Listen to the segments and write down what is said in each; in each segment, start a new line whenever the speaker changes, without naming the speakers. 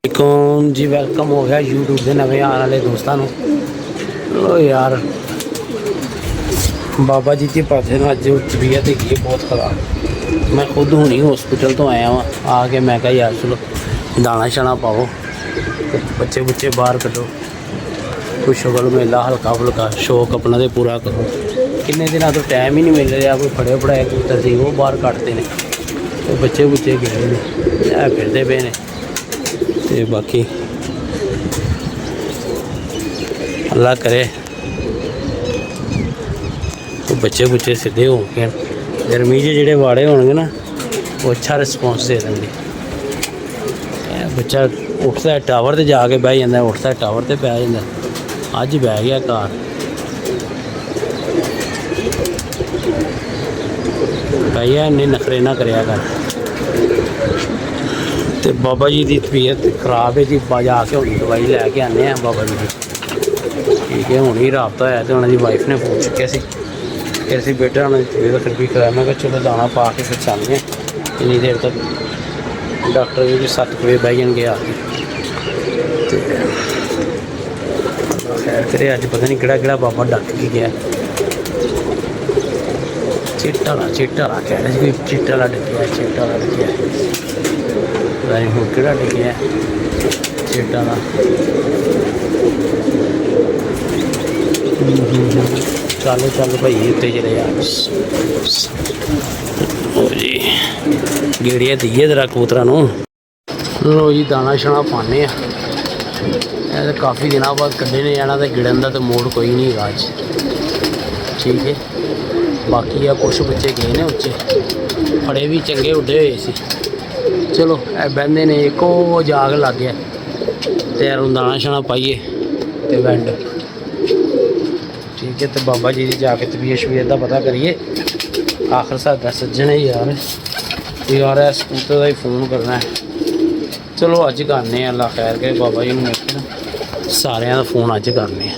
वालेकुम जी, वेलकम हो गया यूट्यूब के नवे आने वाले दोस्तों। लो यार, बाबा जी की पासे ना अज तबीयत है बहुत ख़राब। मैं खुद हुनी हॉस्पिटल तो आया वहाँ आके मैं कहा यार चलो दाना शाना पाओ, बच्चे बुच्चे बाहर कटो, कोई शुगल मेला हल्का फुल्का शौक अपना तो पूरा करो। किन्ने दिनों तो टाइम ही नहीं मिल रहा, कोई फड़े फड़ाए कबूतर सी वो बाहर कटते हैं, तो बच्चे बुच्चे गए ने फिरते पे ने। ते बाकी अल्लाह करे तो बच्चे बुच्चे सीधे हो गए। गर्मी के जोड़े वाड़े होंगे ना वो अच्छा रिस्पॉन्स दे देंगे। बच्चा उठता है टावर से जाके बह जाता है, उठता है टावर से बह जाता। अज बह गया घर भैया, इन्ने नखरे ना करया कर। तो बाबा जी की तबीयत खराब है जी, जाके हूँ दवाई लैके आने हैं बाबा जी की। ठीक है, हूँ ही रबता है तो उन्होंने वाइफ ने फोन चुकया सी, फिर से बेटा उन्होंने तबीयत फिर भी कराया। मैं चलो दाना पा के फिर चलने इन्नी देर तक डॉक्टर जी 7 बजे बह जाएंगे आके। खैर करे, अज पता नहीं कि बाबा डक के गया। चिट्टा कह रहे कोई चिट्टा डकिया, चिट्टा डकिया पता नहीं हूँ कि डकिया चिट्टा चलो चल भाई उत्ते चले यार जी, गेड़िया दीए जरा कबूतरा। लो जी, दाना शाना पाने काफ़ी दिनों बाद कड्ढे ने जाना, तो गिड़न का तो मोड़ कोई नहीं है अज। ठीक है, बाकी है कुछ बच्चे गए ने उच्चे, फड़े भी चंगे उड्डे हुए सी। चलो बहते ने एक जाग लग गया, तो दाना शाना पाइए तो वैंड। ठीक है, तो बाबा जी की जाके तबीयत शबीयत का पता करिए। आखिर साढ़ा सज्जन है यार स्कूटर का ही फोन करना है। चलो अज करने अल्लाह खैर करे, बाबा जी ने सारे का फोन अज करने।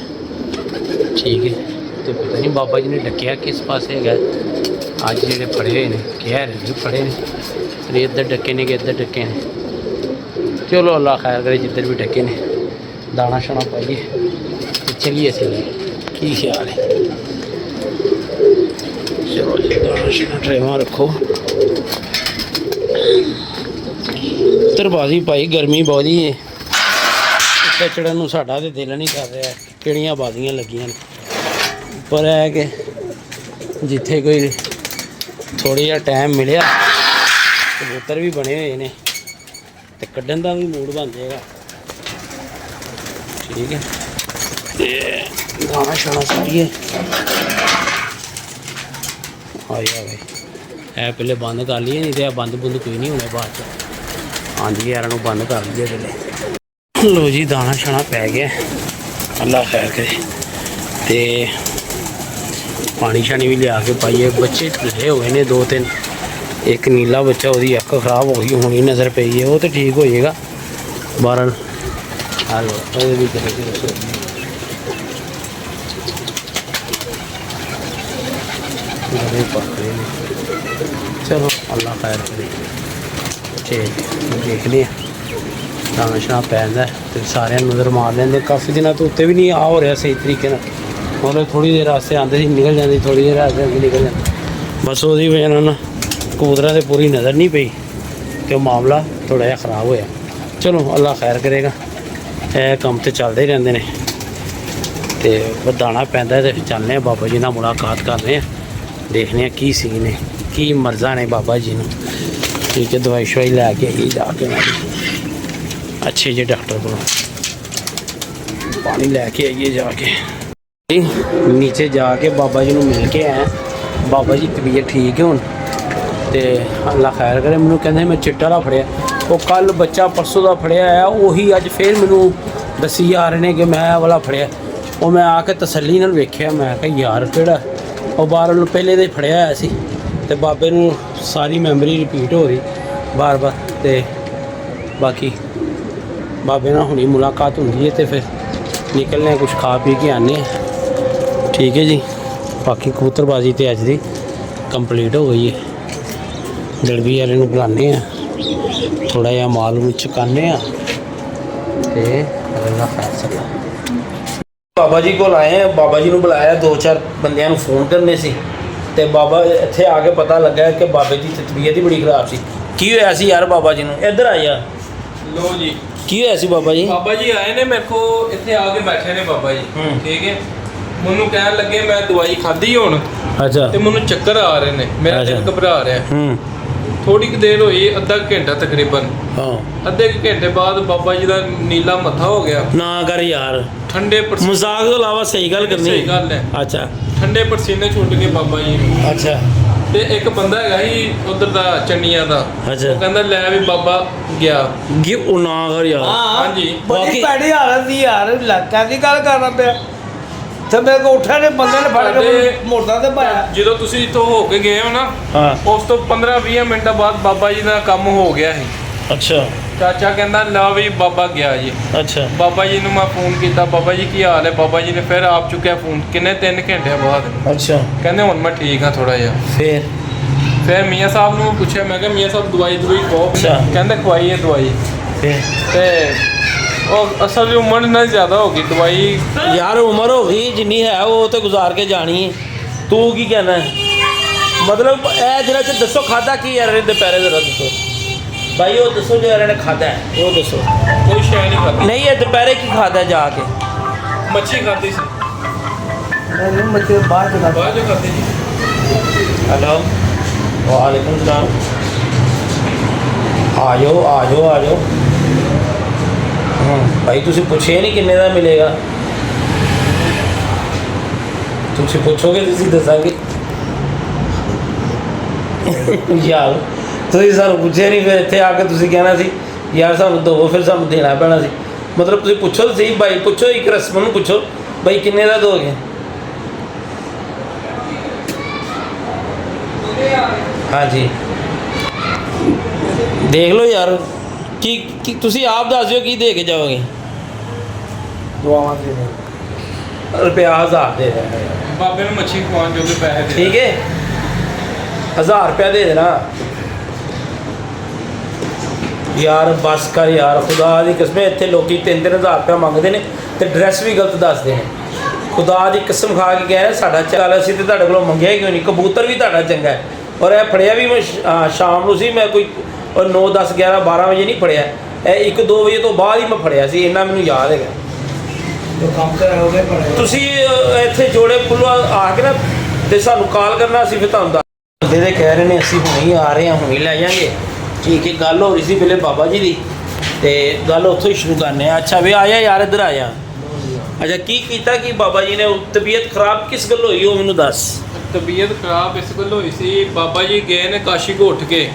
ठीक है, तो पता नहीं बाबा जी ने डकिया किस पास है अज जे फड़े हुए हैं, कह रहे फड़े ने इधर डके ने कि इधर डके ने। चलो अल्लाह खैर करे, जिधर भी डके ने दाना शाना पाइए तो चलिए चलिए। की ख्याल है? चलो जी, दाना शाना ड्राइवर रखो। तरबाजी भाई गर्मी बहुत ही है, उत्ते चढ़न साडा तो दिल नहीं कर रहा। किहड़ियां बाजियां लगियां पर है कि जिथे कोई थोड़ा जिहा टाइम मिलिया कबूतर भी बने हुए हैं तो कड्ढन का भी मूड बन जाएगा। ठीक है, तो दाना शाना सारिए आए है पहले बंद कर लिए, नहीं तो बंद बुंद कोई नहीं होने बाद। हाँ जी यार बंद कर लिए पहले। लो जी, दाना शाना पै गया अल्लाह खैर करे, तो पानी शानी भी लिया के पाइए। बच्चे ढिले हुए ने 2-3, एक नीला बच्चा वो अख खराब हो गई होनी नज़र पई है, वो तो ठीक हो जाएगा। बहरहाल भी चलो अल्लाह खैर करे। ठीक देख लिया दाना शाना पैंदा तो सारे नज़र मार लेंगे। काफ़ी दिनों तो उत्ते भी नहीं आ हो रहा सही तरीके ना, मतलब थोड़ी देर आस्ते आते ही निकल जाती, थोड़ी देर आस्ते निकल जाती। बस वो वजह ना कबूतरा से पूरी नज़र नहीं पई तो मामला थोड़ा जहा खराब होया। चलो अल्लाह खैर करेगा, यह काम तो चलते ही रहते हैं। तो दाना पैंदा तो चलने बाबा जी ना मुलाकात करने, देखने की सीन है की मर्जा ने बाबा जी ने। ठीक है, दवाई शवाई लैके आई जाके अच्छे जे डॉक्टर को पानी लैके आइए जाके। नीचे जाके बाबा जी को मिल के आए। बाबा जी तबीयत ठीक है हूँ, तो अल्लाह खैर करे। मैनू कहते मैं चिट्टा वाला फड़िया, वो कल बच्चा परसों का फड़िया है, उही अज फिर मैनू दसी जा रहे हैं कि मैं वाला फड़िया। वो मैं आके तसल्ली नाल वेख्या, मैं कहा यार केड़ा वो बार पहले तो फड़िया आया सी, तो बाबे नू सारी मैमरी रिपीट हो रही बार बार। तो बाकी बाबे नाल हुणी मुलाकात होंगी है, तो फिर निकलने कुछ खा पी के आने। ठीक है जी, बाकी कबूतरबाजी तो अज दी कंप्लीट हो गई है। दड़बी वाले बुलाने थोड़ा जहा माल चुकाने ਤੇ ਅੱਲਾ ਖੈਰ ਸਲਾ ਬਾਬਾ ਜੀ ਕੋਲ ਆਏ ਆ, ਬਾਬਾ ਜੀ ਨੂੰ ਬੁਲਾਇਆ, 2-4 ਬੰਦਿਆਂ ਨੂੰ ਫੋਨ ਕਰਨੇ ਸੀ ਤੇ ਬਾਬਾ ਇੱਥੇ ਆ ਕੇ ਪਤਾ ਲੱਗਾ ਕਿ ਬਾਬੇ ਦੀ ਤਬੀਅਤ ਹੀ ਬੜੀ ਖਰਾਬ ਸੀ। ਕੀ ਹੋਇਆ ਸੀ ਯਾਰ ਬਾਬਾ ਜੀ ਨੂੰ? ਇੱਧਰ ਆ ਯਾਰ।
ਲੋ ਜੀ
ਕੀ ਹੋਇਆ ਸੀ ਬਾਬਾ ਜੀ?
ਬਾਬਾ ਜੀ ਆਏ ਨੇ ਮੇਰੇ ਕੋ, ਇੱਥੇ ਆ ਕੇ ਬੈਠੇ ਨੇ ਬਾਬਾ ਜੀ। ਠੀਕ ਹੈ, ਮੈਨੂੰ ਕਹਿਣ ਲੱਗੇ ਮੈਂ ਦਵਾਈ ਖਾਧੀ ਹੁਣ
ਅੱਛਾ
ਤੇ ਮੈਨੂੰ ਚੱਕਰ ਆ ਰਹੇ ਨੇ, ਮੇਰਾ ਦਿਲ ਘਬਰਾ ਰਿਹਾ। ਥੋੜੀ ਕੁ ਦੇਰ ਹੋਈ, ਅੱਧਾ ਘੰਟਾ ਤਕਰੀਬਨ, ਅੱਧੇ ਕੁ ਘੰਟੇ ਬਾਅਦ ਬਾਬਾ ਜੀ ਦਾ ਨੀਲਾ ਮੱਥਾ ਹੋ ਗਿਆ।
ਨਾ ਕਰ ਯਾਰ,
ਠੰਡੇ
ਮਜ਼ਾਕ ਤੋਂ ਇਲਾਵਾ ਸਹੀ ਗੱਲ ਕਰਨੀ।
ਸਹੀ ਗੱਲ ਹੈ।
ਅੱਛਾ,
ਠੰਡੇ ਪਸੀਨੇ ਛੁੱਟ ਗਏ ਬਾਬਾ ਜੀ ਨੂੰ।
ਅੱਛਾ।
ਤੇ ਇੱਕ ਬੰਦਾ ਹੈਗਾ ਸੀ ਉਧਰ ਦਾ ਚੰਨੀਆਂ ਦਾ,
ਅੱਛਾ।
ਉਹ ਕਹਿੰਦਾ ਲੈ ਵੀ ਬਾਬਾ ਗਿਆ।
ਉਹ ਨਾ ਕਰ ਯਾਰ।
ਹਾਂਜੀ
ਬੜੀ ਭੈੜੀ ਹਾਲਤ ਸੀ ਯਾਰ, ਲੱਕਾਂ ਦੀ ਗੱਲ ਕਰਨਾ ਪਿਆ ਤੇ ਮੇਰੇ ਕੋ ਉੱਠਿਆ ਨੇ ਬੰਦੇ ਨੇ ਫੜ ਕੇ ਮੋਟਰ ਤੇ ਪਾਇਆ।
ਜਦੋਂ ਤੁਸੀਂ ਇੱਥੋਂ ਹੋ ਕੇ ਗਏ ਹੋ ਨਾ,
ਹਾਂ,
ਉਸ ਤੋਂ 15-20 ਮਿੰਟਾਂ ਬਾਅਦ ਬਾਬਾ ਜੀ ਦਾ ਕੰਮ ਹੋ ਗਿਆ ਸੀ।
ਅੱਛਾ
ਚਾਚਾ ਕਹਿੰਦਾ ਲਾ ਵੀ ਬਾਬਾ ਗਿਆ ਜੀ।
ਅੱਛਾ।
ਬਾਬਾ ਜੀ ਨੂੰ ਮੈਂ ਫੋਨ ਕੀਤਾ, ਬਾਬਾ ਜੀ ਕੀ ਹਾਲ ਹੈ? ਬਾਬਾ ਜੀ ਨੇ ਫਿਰ ਆਪ ਚੁੱਕਿਆ ਫੋਨ, ਕਿੰਨੇ 3 ਘੰਟਿਆਂ ਬਾਅਦ।
ਅੱਛਾ।
ਕਹਿੰਦੇ ਹੁਣ ਮੈਂ ਠੀਕ ਹਾਂ ਥੋੜਾ ਜਿਹਾ।
ਫਿਰ
ਮੀਆਂ ਸਾਹਿਬ ਨੂੰ ਪੁੱਛਿਆ, ਮੈਂ ਕਿਹਾ ਮੀਆਂ ਸਾਹਿਬ ਦਵਾਈ ਖਵਾਓ।
ਅੱਛਾ।
ਕਹਿੰਦੇ ਖਵਾਈ ਹੈ ਦਵਾਈ।
ਫਿਰ
ਤੇ ਉਹ ਅਸਲ ਵਿੱਚ ਉਮਰ ਨਾਲ ਜ਼ਿਆਦਾ ਹੋ ਗਈ ਦਵਾਈ।
ਯਾਰ ਉਮਰ ਹੋ ਗਈ ਜਿੰਨੀ ਹੈ ਉਹ ਤੇ ਗੁਜ਼ਾਰ ਕੇ ਜਾਣੀ ਹੈ। ਤੂੰ ਕੀ ਕਹਿਣਾ ਮਤਲਬ ਇਹ ਜਿਹੜਾ ਚ ਦੱਸੋ ਖਾਦਾ ਕੀ ਯਾਰ ਦੁਪਹਿਰੇ ਜ਼ਰਾ ਦੱਸੋ ਭਾਈ, ਉਹ ਦੱਸੋ ਜੋ ਇਹਨਾਂ ਨੇ ਖਾਦਾ ਹੈ ਉਹ ਦੱਸੋ।
ਕੋਈ ਸ਼ੈ ਨਹੀਂ ਖਾਧੀ।
ਨਹੀਂ ਇਹ ਦੁਪਹਿਰੇ ਕੀ ਖਾਦਾ ਜਾ ਕੇ?
ਮੱਛੀ ਖਾਧੀ ਸੀ।
ਨਹੀਂ ਮੱਛੀ ਬਾਅਦ ਚ
ਬਾਅਦ ਜੋ ਖਾਧੀ ਜੀ।
ਹੈਲੋ, ਵਾਲੇਕੁਮ ਸਲਾਮ। ਆ ਜਾਓ। ਭਾਈ ਤੁਸੀਂ ਪੁੱਛਿਆ ਨਹੀਂ ਕਿੰਨੇ ਦਾ ਮਿਲੇਗਾ? ਤੁਸੀਂ ਪੁੱਛੋਗੇ ਤੁਸੀਂ ਦੱਸਾਂਗੇ। ਯਾਰ ਤੁਸੀਂ ਸਾਨੂੰ ਪੁੱਛਿਆ ਨਹੀਂ, ਫਿਰ ਇੱਥੇ ਆ ਕੇ ਤੁਸੀਂ ਕਹਿਣਾ ਸੀ ਯਾਰ ਸਾਨੂੰ ਦਿਓ, ਫਿਰ ਸਾਨੂੰ ਦੇਣਾ ਪੈਣਾ ਸੀ। ਮਤਲਬ ਤੁਸੀਂ ਪੁੱਛੋ ਸਹੀ ਭਾਈ, ਪੁੱਛੋ ਇੱਕ ਰਸਮ ਨੂੰ ਪੁੱਛੋ ਭਾਈ ਕਿੰਨੇ ਦਾ ਦੋਗੇ? ਹਾਂਜੀ ਦੇਖ ਲਓ ਯਾਰ, ਕੀ ਤੁਸੀਂ ਆਪ ਦੱਸ ਦਿਓ ਕੀ ਦੇ ਕੇ ਜਾਓਗੇ?
ਦੁਆਵਾਂ ਦੇ
ਰੁਪਿਆ 1000 ਦੇ ਦੇਣਾ।
ਬਾਬੇ ਨੂੰ ਮੱਛੀ ਖਵਾਉਣ ਜੋਗੇ ਪੈਸੇ ਦੇ।
ਠੀਕ ਹੈ, 1000 ਰੁਪਇਆ ਦੇ ਦੇਣਾ ਯਾਰ। ਬਸ ਕਰ ਯਾਰ, ਖੁਦਾ ਦੀ ਕਸਮ, ਇੱਥੇ ਲੋਕੀ 3-3000 ਰੁਪਇਆ ਮੰਗਦੇ ਨੇ ਤੇ ਡਰੈਸ ਵੀ ਗਲਤ ਦੱਸਦੇ ਨੇ। ਖੁਦਾ ਦੀ ਕਸਮ ਖਾ ਕੇ ਕਹਿ ਸਾਡਾ ਚੱਲ, ਅਸੀਂ ਤੇ ਤੁਹਾਡੇ ਕੋਲੋਂ ਮੰਗਿਆ ਕਿਉਂ ਨਹੀਂ? ਕਬੂਤਰ ਵੀ ਤੁਹਾਡਾ ਚੰਗਾ ਹੈ, ਔਰ ਇਹ ਫੜਿਆ ਵੀ ਮੈਂ ਸ਼ਾਮ ਨੂੰ ਸੀ, ਮੈਂ ਕੋਈ 9, 10, 11, 12 ਵਜੇ ਨਹੀਂ ਫੜਿਆ, ਇਹ 1-2 ਵਜੇ ਤੋਂ ਬਾਅਦ ਹੀ ਮੈਂ ਫੜਿਆ ਸੀ, ਇੰਨਾ ਮੈਨੂੰ ਯਾਦ ਹੈਗਾ।
ਜੋ ਕੰਮ ਕਰਾਓਗੇ ਪੜੇ
ਤੁਸੀਂ ਇੱਥੇ ਜੋੜੇ ਪੁੱਲੋ ਆ ਕੇ ਨਾ ਤੇ ਸਾਨੂੰ ਕਾਲ ਕਰਨਾ, ਅਸੀਂ ਫਿਰ ਤੁਹਾਨੂੰ ਦੱਸ ਦੇ ਕਹਿ ਰਹੇ ਨੇ ਅਸੀਂ ਹੁਣੇ ਹੀ ਆ ਰਹੇ ਹਾਂ, ਹੁਣੇ ਹੀ ਲੈ ਜਾਾਂਗੇ। ਠੀਕ ਹੈ, ਗੱਲ ਹੋ ਰਹੀ ਸੀ ਪਹਿਲੇ ਬਾਬਾ ਜੀ ਦੀ ਤੇ ਗੱਲ ਉੱਥੋਂ ਹੀ ਸ਼ੁਰੂ ਕਰਨੇ ਆ। ਅੱਛਾ ਵੀ ਆਇਆ ਯਾਰ, ਇੱਧਰ ਆਇਆ। ਅੱਛਾ ਕੀ ਕੀਤਾ ਕਿ ਬਾਬਾ ਜੀ ਨੇ ਤਬੀਅਤ ਖਰਾਬ ਕਿਸ ਗੱਲ ਹੋਈ ਉਹ ਮੈਨੂੰ ਦੱਸ।
ਤਬੀਅਤ ਖਰਾਬ ਇਸ ਗੱਲ ਹੋਈ ਸੀ, ਬਾਬਾ ਜੀ ਗਏ ਨੇ ਕਾਸ਼ੀ ਕੋ ਉੱਠ ਕੇ।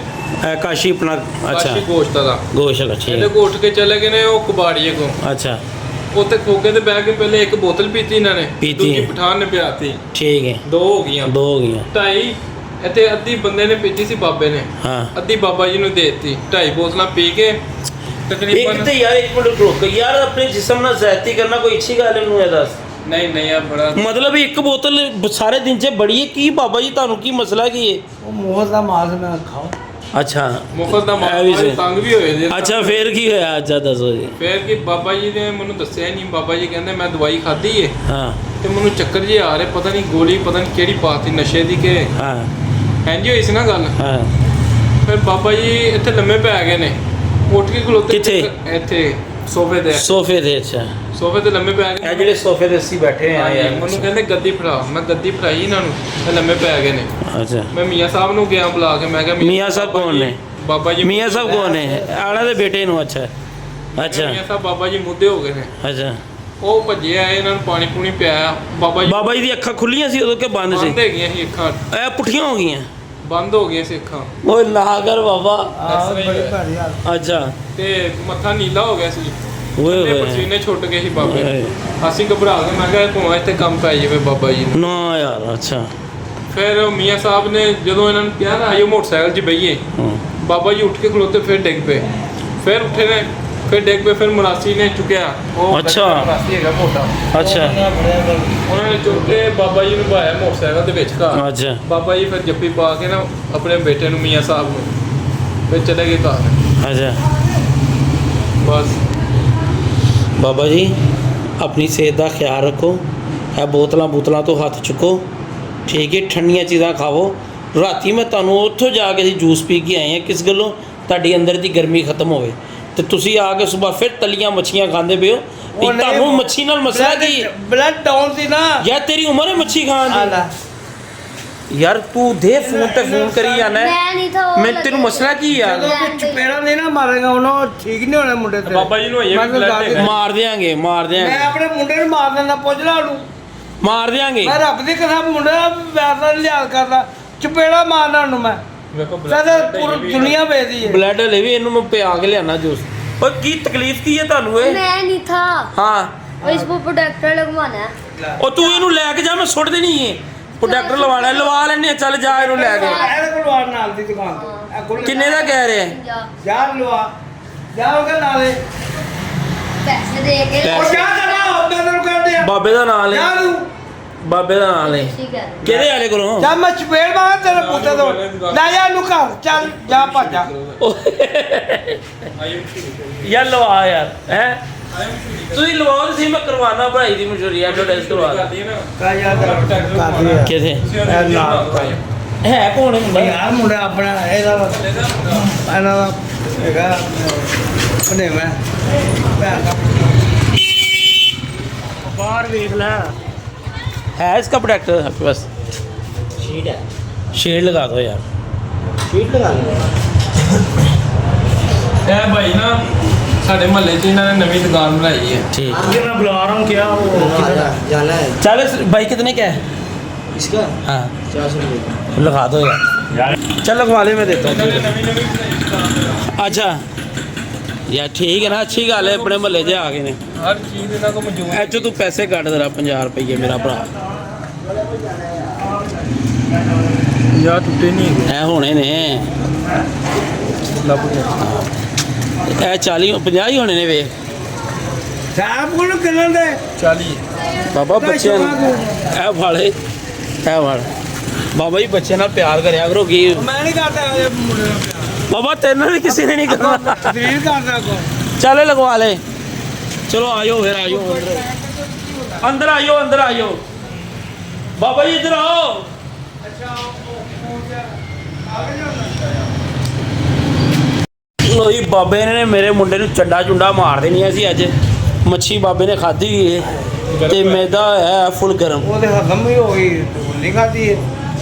ਕਾਸ਼ੀ ਆਪਣਾ ਅੱਛਾ
ਕਾਸ਼ੀ ਗੋਸ਼ਤ ਦਾ
ਗੋਸ਼ਤ, ਅੱਛਾ
ਇਹਦੇ ਕੋ ਉੱਠ ਕੇ ਚਲੇ ਗਏ ਨੇ ਉਹ ਕਬਾੜੀਏ ਕੋ।
ਅੱਛਾ।
ਉੱਥੇ ਖੋਗੇ ਤੇ ਬਹਿ ਕੇ ਪਹਿਲੇ ਇੱਕ ਬੋਤਲ ਪੀਤੀ ਇਹਨਾਂ ਨੇ,
ਪੀਤੀ।
ਦੂਜੀ ਪਠਾਨ ਨੇ ਪਿਆਤੀ।
ਠੀਕ ਹੈ,
2 ਹੋ ਗਈਆਂ।
2 ਹੋ ਗਈਆਂ।
2.5 ਇੱਥੇ ਅੱਧੀ ਬੰਦੇ ਨੇ ਪੀਤੀ ਸੀ ਬਾਬੇ ਨੇ,
ਹਾਂ।
ਅੱਧੀ ਬਾਬਾ ਜੀ ਨੂੰ ਦੇ ਦਿੱਤੀ। 2.5 ਬੋਤਲਾਂ ਪੀ ਕੇ
ਇੱਕ
ਤਕਰੀਬਨ।
ਤੇ ਯਾਰ ਇੱਕ ਮਿੰਟ ਰੁਕ ਯਾਰ, ਆਪਣੇ ਜਿਸਮ ਨਾਲ ਜ਼ਿਆਦਤੀ ਕਰਨਾ ਕੋਈ ਅੱਛੀ ਗੱਲ ਹੈ? ਮੈਨੂੰ ਇਹ ਦੱਸ।
ਨਹੀਂ ਆ ਬੜਾ
ਮਤਲਬ ਇੱਕ ਬੋਤਲ ਸਾਰੇ ਦਿਨ 'ਚ ਬੜੀ ਹੈ ਕੀ ਬਾਬਾ ਜੀ? ਤੁਹਾਨੂੰ ਕੀ ਮਸਲਾ ਕੀ ਹੈ?
ਉਹ ਮੋਹ ਦਾ ਮਾਸ ਮੈਂ ਖਾਓ।
ਅੱਛਾ,
ਮੁਫਤ ਦਾ
ਇਹ ਵੀ
ਮਾਲ
ਸਹੀ।
ਤੰਗ ਵੀ ਹੋਏ ਜੇ।
ਅੱਛਾ ਫੇਰ ਕੀ ਹੋਇਆ? ਅੱਛਾ ਦੱਸੋ ਜੀ।
ਫੇਰ ਕਿ ਬਾਬਾ ਜੀ ਨੇ ਮੈਨੂੰ ਦੱਸਿਆ ਨਹੀਂ, ਬਾਬਾ ਜੀ ਕਹਿੰਦੇ ਮੈਂ ਦਵਾਈ ਖਾਧੀ ਏ
ਹਾਂ
ਤੇ ਮੈਨੂੰ ਚੱਕਰ ਜੇ ਆ ਰਹੇ, ਪਤਾ ਨਹੀਂ ਗੋਲੀ ਪਤਾ ਨਹੀਂ ਕਿਹੜੀ ਪਾਤੀ ਨਸ਼ੇ ਦੀ ਕਿ
ਹਾਂ
ਇੰਝ ਹੋਈ ਸੀ ਨਾ ਗੱਲ।
ਹਾਂ।
ਫਿਰ ਬਾਬਾ ਜੀ ਇੱਥੇ ਲੰਮੇ ਪੈ ਗਏ ਨੇ, ਉੱਠ ਕੇ ਖਲੋਤੇ।
ਕਿੱਥੇ?
ਇੱਥੇ ਸੋਫੇ ਤੇ।
ਸੋਫੇ ਤੇ? ਅੱਛਾ,
ਸੋਫੇ ਤੇ ਲੰਮੇ ਪੈ ਗਏ।
ਇਹ ਜਿਹੜੇ ਸੋਫੇ ਤੇ ਅਸੀਂ ਬੈਠੇ ਆ ਯਾਰ।
ਮੈਨੂੰ ਕਹਿੰਦੇ ਗੱਦੀ ਫੜਾ, ਮੈਂ ਗੱਦੀ ਫੜਾਈ ਇਹਨਾਂ ਨੂੰ ਤੇ ਲੰਮੇ ਪੈ ਗਏ ਨੇ।
ਅੱਛਾ,
ਮੈਂ ਮੀਆਂ ਸਾਹਿਬ ਨੂੰ ਗਿਆ ਬੁਲਾ ਕੇ, ਮੈਂ ਕਿਹਾ
ਮੀਆਂ ਸਾਹਿਬ ਕੌਣ ਨੇ?
ਬਾਬਾ ਜੀ
ਮੀਆਂ ਸਾਹਿਬ ਕੌਣ ਨੇ? ਆਲਾ ਦੇ ਬੇਟੇ ਨੂੰ? ਅੱਛਾ ਅੱਛਾ
ਮੀਆਂ ਸਾਹਿਬ ਬਾਬਾ ਜੀ ਮੁੱਦੇ ਹੋ ਗਏ ਨੇ।
ਅੱਛਾ।
ਉਹ ਭੱਜੇ ਆਏ, ਇਹਨਾਂ ਨੂੰ ਪਾਣੀ ਪੂਣੀ ਪਿਆਇਆ। ਬਾਬਾ ਜੀ
ਬਾਬਾ ਜੀ ਦੀ ਅੱਖਾਂ ਖੁੱਲੀਆਂ ਸੀ ਉਦੋਂ ਕਿ ਬੰਦ ਸੀ?
ਬੰਦ ਹੈਗੀਆਂ ਸੀ ਅੱਖਾਂ,
ਇਹ ਪੁੱਠੀਆਂ ਹੋ ਗਈਆਂ?
ਬੰਦ ਹੋ ਗਈਆਂ ਸੀ ਅੱਖਾਂ।
ਓਏ ਨਾ ਕਰ ਬਾਬਾ।
ਆਹ ਬੜੀ ਭੈੜੀ ਹਾਲਤ।
ਅੱਛਾ।
ਤੇ ਮੱਥਾ ਨੀਲਾ ਹੋ ਗਿਆ ਸੀ,
ਓਏ
ਤੇ
ਹੋਏ
ਪਸੀਨੇ ਛੁੱਟ ਗਏ ਸੀ ਬਾਬੇ
ਓਏ।
ਨੂੰ। ਅਸੀਂ ਘਬਰਾ ਗਏ, ਮੈਂ ਕਿਹਾ ਧੂਆਂ ਇੱਥੇ ਕੰਮ ਪੈ ਜਾਵੇ ਬਾਬਾ ਜੀ ਨੂੰ।
ਨਾ ਯਾਰ। ਅੱਛਾ।
ਫਿਰ ਮੀਆਂ ਸਾਹਿਬ ਨੇ ਜਦੋਂ ਇਹਨਾਂ ਨੂੰ ਕਿਹਾ ਨਾ ਆਇਓ ਮੋਟਰਸਾਈਕਲ 'ਚ ਬਈਏ,
ਹੂੰ।
ਬਾਬਾ ਜੀ ਉੱਠ ਕੇ ਖਲੋਤੇ, ਫਿਰ ਡਿੱਗ ਪਏ। ਫਿਰ ਉੱਠੇ ਨੇ, ਫਿਰ ਡਿੱਗ ਪਏ। ਫਿਰ ਮਰਾਸੀ ਨੇ ਚੁੱਕਿਆ, ਉਹ
ਅੱਛਾ।
ਮਰਾਸੀ ਹੈਗਾ ਮੋਟਾ,
ਅੱਛਾ
ਉਹਨਾਂ ਨੇ ਚੁੱਕ ਕੇ ਬਾਬਾ ਜੀ ਨੂੰ ਪਾਇਆ ਮੋਟਰਸਾਈਕਲ ਦੇ ਵਿੱਚ ਘਰ।
ਅੱਛਾ।
ਬਾਬਾ ਜੀ ਫਿਰ ਜੱਫੀ ਪਾ ਕੇ ਨਾ ਆਪਣੇ ਬੇਟੇ ਨੂੰ, ਮੀਆਂ ਸਾਹਿਬ ਨੂੰ, ਫਿਰ ਚਲੇ ਗਏ ਘਰ।
ਅੱਛਾ।
ਬਸ
ਬਾਬਾ ਜੀ ਆਪਣੀ ਸਿਹਤ ਦਾ ਖਿਆਲ ਰੱਖੋ। ਇਹ ਬੋਤਲਾਂ ਤੋਂ ਹੱਥ ਚੁੱਕੋ, ਠੀਕ ਹੈ। ਠੰਡੀਆਂ ਚੀਜ਼ਾਂ ਖਾਵੋ। ਰਾਤੀ ਮੈਂ ਤੁਹਾਨੂੰ ਉੱਥੋਂ ਜਾ ਕੇ ਅਸੀਂ ਜੂਸ ਪੀ ਕੇ ਆਏ ਹਾਂ, ਕਿਸ ਗੱਲੋਂ? ਤੁਹਾਡੀ ਅੰਦਰ ਦੀ ਗਰਮੀ ਖਤਮ ਹੋਵੇ। ਤੇ ਤੁਸੀਂ ਆ ਕੇ ਸਵੇਰ ਫਿਰ ਤਲੀਆਂ ਮੱਛੀਆਂ ਖਾਂਦੇ ਪਏ ਹੋ। ਇਹ ਤੁਹਾਨੂੰ ਮੱਛੀ ਨਾਲ ਮਸਲਾ ਕੀ ਹੈ?
ਬਲੱਡ ਡਾਊਨ ਸੀ ਨਾ
ਯਾਰ ਤੇਰੀ ਉਮਰ ਹੈ ਮੱਛੀ ਖਾਣ ਦੀ। ਯਾਰ ਤੂੰ ਦੇ ਫੋਨ ਤੇ ਫੋਨ ਕਰੀ ਜਾਣਾ। ਮੈਂ ਤੈਨੂੰ ਮਸਲਾ ਕੀ ਯਾਰ?
ਜਦੋਂ ਤੂੰ ਚਪੇੜਾ ਨਹੀਂ ਨਾ ਮਾਰੇਗਾ ਉਹਨਾਂ ਠੀਕ ਨਹੀਂ ਹੋਣਾ ਮੁੰਡੇ ਤੇ।
ਬਾਬਾ ਜੀ ਨੂੰ ਹੋਈਏ
ਮੈਂ ਤਾਂ ਦੱਸ ਦਿਆਂ।
ਮਾਰ ਦਿਆਂਗੇ
ਮੈਂ ਆਪਣੇ ਮੁੰਡੇ ਨੂੰ ਮਾਰ ਦਿੰਦਾ, ਪੁੱਛ ਲਾ ਉਹਨੂੰ।
ਮਾਰ ਦਿਆਂਗੇ।
ਮੈਂ ਰੱਬ ਦੀ ਕਸਮ ਮੁੰਡੇ ਦਾ ਵੈਰ ਦਾ ਲਿਹਾਜ਼ ਕਰਦਾ, ਚਪੇੜਾ ਮਾਰਨਾ ਉਹਨੂੰ ਮੈਂ।
ਵੇਖੋ
ਪੂਰੀ ਦੁਨੀਆ ਵੇਚਦੀ ਹੈ।
ਬਲੱਡ ਲੈ ਵੀ ਇਹਨੂੰ ਮੈਂ ਪਿਆ ਕੇ ਲਿਆਣਾ ਜੂਸ। ਓਏ ਕੀ ਤਕਲੀਫ ਕੀ ਹੈ ਤੁਹਾਨੂੰ ਇਹ?
मैं नहीं था
ਹਾਂ
इसको प्रोटेक्टर लगवाना है।
ਉਹ ਤੂੰ ਇਹਨੂੰ ਲੈ ਕੇ ਜਾ, ਮੈਂ ਸੁੱਟ ਦੇਣੀ ਹੈ। ਪ੍ਰੋਡਕਟ ਲਵਾਣਾ ਲਵਾ ਲੈਣੇ ਆ, ਚੱਲ ਜਾ ਇਹਨੂੰ ਲੈ ਕੇ।
ਇਹਦੇ ਕੋਲ ਵਾਰ ਨਾਲ ਦੀ ਦੁਕਾਨ ਤੇ ਇਹ ਕੋਲ
ਕਿੰਨੇ ਦਾ ਕਹਿ ਰਿਹਾ?
जा
ਜਾ ਲਵਾ ਜਾ ਉਹਦੇ ਨਾਲੇ
पैसे दे के
पैसे।
ਉਹ ਜਾ ਚਲਾ ਉੱਤੇ ਤੈਨੂੰ ਕਰਦੇ ਆ
ਬਾਬੇ ਦਾ ਨਾਂ ਲੈ,
ਜਾ ਤੂੰ
ਬਾਬੇ ਦਾ ਨਾਂ ਲੈ।
ठीक है
ਕਿਹਦੇ ਵਾਲੇ ਕੋਲੋਂ?
ਜਾ ਮੈਂ ਚਪੇੜ ਮਾਰਾਂ ਤੇਰੇ ਪੁੱਤੇ ਤੋਂ। ਲੈ ਜਾ ਇਹਨੂੰ ਘਰ ਚੱਲ ਜਾ ਭੱਜ ਜਾ।
ਯਾਰ ਲਵਾ ਯਾਰ ਹੈ। ਤੁਸੀਂ ਲਵਾਓ ਤੇ ਸੀ, ਮੈਂ ਕਰਵਾਣਾ ਭਾਈ ਦੀ ਮਸ਼ਹੂਰੀ ਐਡਵਰਟਾਈਜ਼ ਕਰਵਾ ਦਾਂ।
ਕਾ ਜਾ ਤੇਰਾ
ਕਿਥੇ
ਇਹ ਨਾਲ
ਹੈ? ਕੌਣ ਹੈ ਮੁੰਡਾ?
ਯਾਰ ਮੁੰਡਾ ਆਪਣਾ ਇਹਦਾ ਇਹਨਾਂ ਦਾ ਹੈਗਾ ਆਪਣੇ ਮੈਂ ਭੈਣ ਦਾ
ਬਾਹਰ ਵੇਖ ਲੈ। है इसका प्रोडक्ट आपके पास?
ਸ਼ੀਟ ਹੈ।
शेड लगा दो यार।
ਸ਼ੀਟ ਲਗਾ ਲੈ।
ਇਹ ਭਾਈ ਨਾ ਸਾਡੇ ਮਹੱਲੇ 'ਚ ਇਹਨਾਂ ਨੇ ਨਵੀਂ ਦੁਕਾਨ ਬਣਾਈ ਹੈ।
ठीक
आगे मैं बुला रहा हूँ क्या वो
जाना है
40 भाई कितने का है?
इसका
हाँ
400 रुपये
लगा दो यार। चल लगवा ले, मैं देता
ਇਹਨਾਂ
हूँ।
ਨੇ ਨਵੀਂ ਬਣਾਈ ਦੁਕਾਨ।
अच्छा यार ठीक है ना, अच्छी गल है। अपने महल्ले च आ गए ने।
ਹਰ ਚੀਜ਼ ਇਹਨਾਂ ਕੋਲ ਮੌਜੂਦ ਹੈ।
ਐਚੋ ਤੂੰ ਪੈਸੇ ਕੱਢ ਦੇਣਾ 50 ਰੁਪਏ ਮੇਰਾ ਭਰਾ।
ਯਾ ਟੁੱਟੇ ਨਹੀਂ ਹੈਗੇ।
ਐ ਹੋਣੇ ਨੇ
ਲੱਭ ਗਿਆ।
ਇਹ 40 50 ਹੀ ਹੋਣੇ ਨੇ ਵੇ।
साहब को किलन दे
40
ਬਾਬਾ ਬੱਚਿਆਂ ਨੂੰ ਇਹ ਵਾਲੇ ਇਹ ਵਾਲ ਬਾਬਾ ਜੀ ਬੱਚਿਆਂ ਨਾਲ ਪਿਆਰ ਕਰਿਆ ਕਰੋ। ਕੀ
मैं नहीं करता ये मुंडे का प्यार।
ਬਾਬਾ ਤੈਨੂੰ ਵੀ ਕਿਸੇ ਨੇ ਨਹੀਂ ਕਰਨਾ।
दलील करता को
ਚੱਲ ਲਗਵਾ ਲੈ। ਚਲੋ ਆਇਓ ਫਿਰ ਆਇਓ ਅੰਦਰ ਆਇਓ ਅੰਦਰ ਆਇਓ। ਬਾਬਾ ਜੀ ਇੱਧਰ ਆਓ। ਲੋ ਜੀ ਬਾਬੇ ਨੇ ਮੇਰੇ ਮੁੰਡੇ ਨੂੰ ਚੱਡਾ ਚੁੰਡਾ ਮਾਰ ਦੇਣੀਆਂ ਸੀ ਅੱਜ। ਮੱਛੀ ਬਾਬੇ ਨੇ ਖਾਧੀ ਹੋਈ ਹੈ ਤੇ ਮੈਦਾ ਹੈ ਫੁੱਲ ਗਰਮ।
वो देखा कम ही हो गई नहीं खाती है।